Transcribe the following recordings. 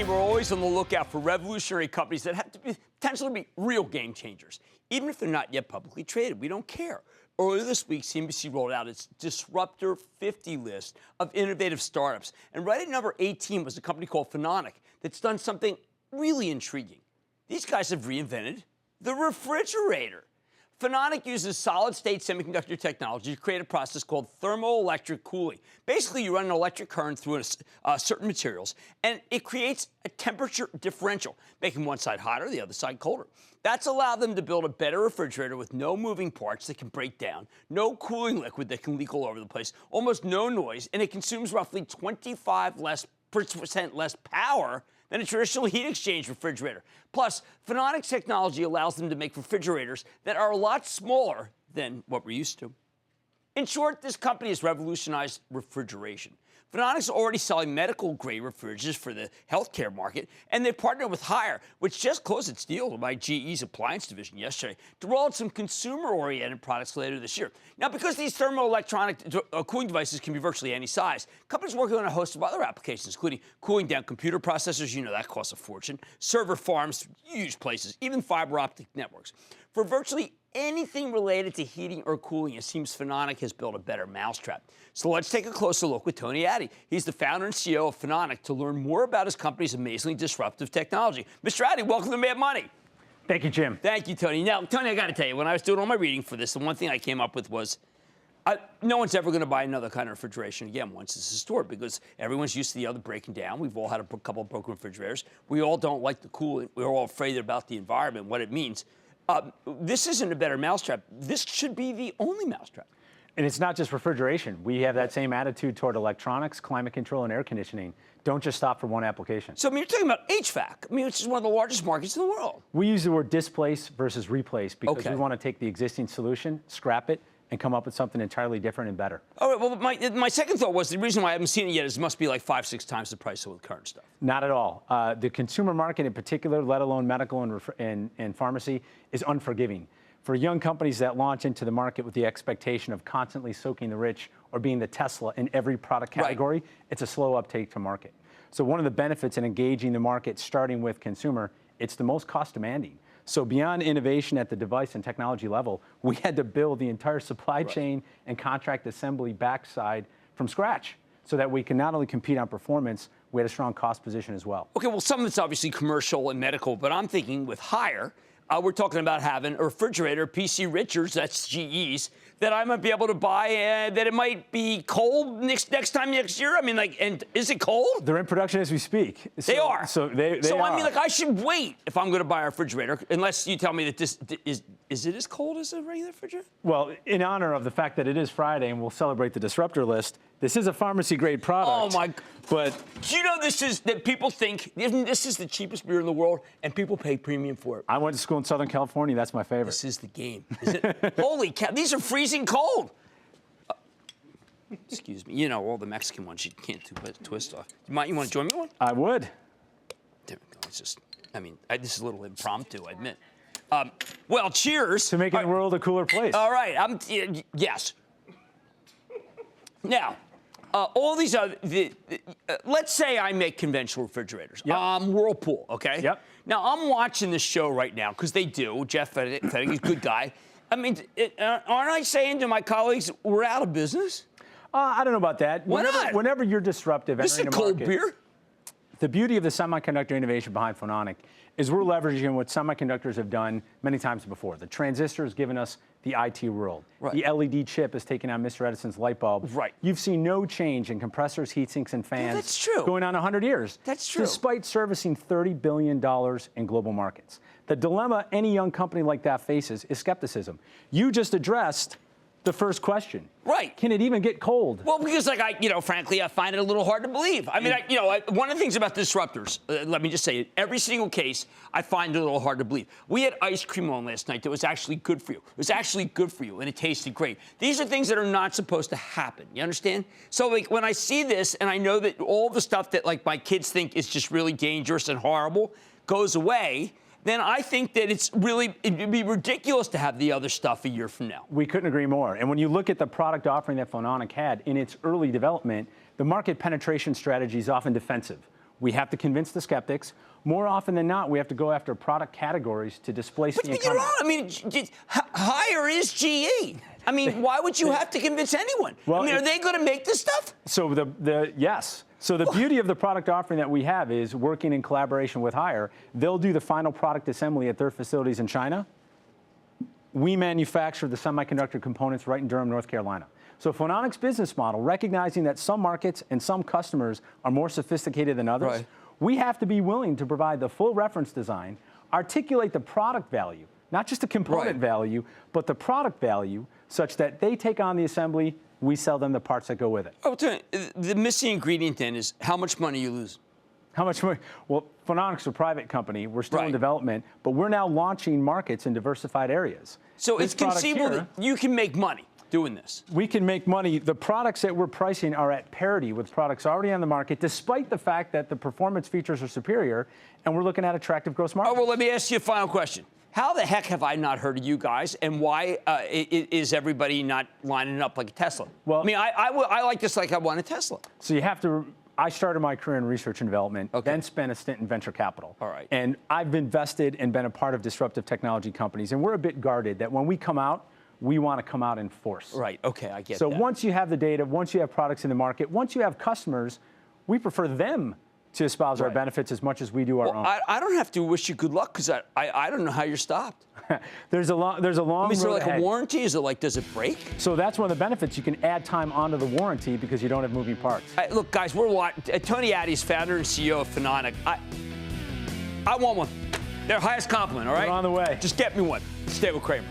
Tony, we're always on the lookout for revolutionary companies that have to potentially be real game changers. Even if they're not yet publicly traded, we don't care. Earlier this week, CNBC rolled out its Disruptor 50 list of innovative startups. And right at number 18 was a company called Phononic that's done something really intriguing. These guys have reinvented the refrigerator. Phononic uses solid-state semiconductor technology to create a process called thermoelectric cooling. Basically, you run an electric current through certain materials, and it creates a temperature differential, making one side hotter, the other side colder. That's allowed them to build a better refrigerator with no moving parts that can break down, no cooling liquid that can leak all over the place, almost no noise, and it consumes roughly 25% less power than a traditional heat exchange refrigerator. Plus, Phononic's technology allows them to make refrigerators that are a lot smaller than what we're used to. In short, this company has revolutionized refrigeration. Phononic's already selling medical-grade refrigerators for the healthcare market, and they partnered with Haier, which just closed its deal by GE's appliance division yesterday, to roll out some consumer-oriented products later this year. Now, because these thermoelectronic cooling devices can be virtually any size, companies working on a host of other applications, including cooling down computer processors, you know that costs a fortune, server farms, huge places, even fiber optic networks. For virtually anything related to heating or cooling, it seems Phononic has built a better mousetrap. So let's take a closer look with Tony Addy. He's the founder and CEO of Phononic to learn more about his company's amazingly disruptive technology. Mr. Addy, welcome to Mad Money. Thank you, Jim. Thank you, Tony. Now, Tony, I got to tell you, when I was doing all my reading for this, the one thing I came up with was no one's ever going to buy another kind of refrigeration again once it's stored because everyone's used to the other breaking down. We've all had a couple of broken refrigerators. We all don't like the cooling. We're all afraid about the environment, what it means. This isn't a better mousetrap. This should be the only mousetrap. And it's not just refrigeration. We have that same attitude toward electronics, climate control, and air conditioning. Don't just stop for one application. So, I mean, you're talking about HVAC. I mean, which is one of the largest markets in the world. We use the word displace versus replace because we want to take the existing solution, scrap it, and come up with something entirely different and better. All right, well, my second thought was the reason why I haven't seen it yet is it must be like 5-6 times the price of the current stuff. Not at all. The consumer market in particular, let alone medical and pharmacy, is unforgiving. For young companies that launch into the market with the expectation of constantly soaking the rich or being the Tesla in every product category, it's a slow uptake to market. So one of the benefits in engaging the market, starting with consumer, it's the most cost demanding. So beyond innovation at the device and technology level, we had to build the entire supply chain and contract assembly backside from scratch so that we can not only compete on performance, we had a strong cost position as well. Okay, well, some of it's obviously commercial and medical, but I'm thinking with Haier, we're talking about having a refrigerator, PC Richards, that's GE's, that I might be able to buy, that it might be cold next year. I mean, like, and is it cold? They're in production as we speak. They are. So they So are. I mean, like, I should wait if I'm going to buy a refrigerator, unless you tell me that this is it as cold as a regular refrigerator? Well, in honor of the fact that it is Friday and we'll celebrate the Disruptor list, this is a pharmacy-grade product. Oh, my. But do you know that people think this is the cheapest beer in the world, and people pay premium for it? I went to school in Southern California. That's my favorite. This is the game. Is it? Holy cow, these are freezing cold. Excuse me. You know, all the Mexican ones you can't twist off. You want to join me one? I would. There we go. It's just, I mean, this is a little impromptu, I admit. Well, cheers. To making the world a cooler place. All right. Yes. Now, all these other, let's say I make conventional refrigerators. Yep. Whirlpool, okay? Yep. Now, I'm watching this show right now, because they do. Jeff Fettig, he's a good guy. I mean, aren't I saying to my colleagues, we're out of business? I don't know about that. Why not? Whenever you're disruptive, This is a entering cold market, beer. The beauty of the semiconductor innovation behind Phononic is we're leveraging what semiconductors have done many times before. The transistor has given us the IT world. Right. The LED chip has taken on Mr. Edison's light bulb. Right. You've seen no change in compressors, heat sinks, and fans that's true. going on 100 years. That's true. Despite servicing $30 billion in global markets. The dilemma any young company like that faces is skepticism. You just addressed the first question. Right. Can it even get cold? Well, because, frankly, I find it a little hard to believe. I mean, one of the things about disruptors, let me just say it, every single case, I find it a little hard to believe. We had ice cream on last night that was actually good for you. It was actually good for you, and it tasted great. These are things that are not supposed to happen. You understand? So, like, when I see this, and I know that all the stuff that, like, my kids think is just really dangerous and horrible goes away, then I think that it'd be ridiculous to have the other stuff a year from now. We couldn't agree more. And when you look at the product offering that Phononic had in its early development, the market penetration strategy is often defensive. We have to convince the skeptics. More often than not, we have to go after product categories to displace the incumbent. But you're wrong. I mean, higher is GE. I mean, why would you have to convince anyone? Well, I mean, are they going to make this stuff? So yes. So the beauty of the product offering that we have is working in collaboration with Haier. They'll do the final product assembly at their facilities in China. We manufacture the semiconductor components right in Durham, North Carolina. So Phononic's business model, recognizing that some markets and some customers are more sophisticated than others, right. We have to be willing to provide the full reference design, articulate the product value, not just the component value, but the product value, such that they take on the assembly, we sell them the parts that go with it. Oh, the missing ingredient then is how much money you lose. How much money? Well, Phononic's a private company. We're still in development, but we're now launching markets in diversified areas. So it's conceivable that you can make money doing this. We can make money. The products that we're pricing are at parity with products already on the market, despite the fact that the performance features are superior, and we're looking at attractive gross margins. Oh, well, let me ask you a final question. How the heck have I not heard of you guys, and why is everybody not lining up like a Tesla? Well, I mean, I like this like I want a Tesla. So you have to. I started my career in research and development, then spent a stint in venture capital. All right. And I've invested and been a part of disruptive technology companies, and we're a bit guarded that when we come out, we want to come out in force. Right, okay, I get that. So once you have the data, once you have products in the market, once you have customers, we prefer them to espouse our benefits as much as we do our own. I don't have to wish you good luck because I don't know how you're stopped. there's a long I mean, is there road like ahead. a warranty? Is it like, does it break? So that's one of the benefits. You can add time onto the warranty because you don't have moving parts. Look, guys, we're watching. Tony Addy's founder and CEO of Phononic. I want one. Their highest compliment, all right? We're on the way. Just get me one. Stay with Cramer.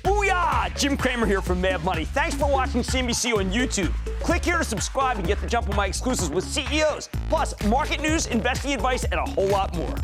Booyah! Jim Cramer here from Mad Money. Thanks for watching CNBC on YouTube. Click here to subscribe and get the jump on my exclusives with CEOs, plus market news, investing advice, and a whole lot more.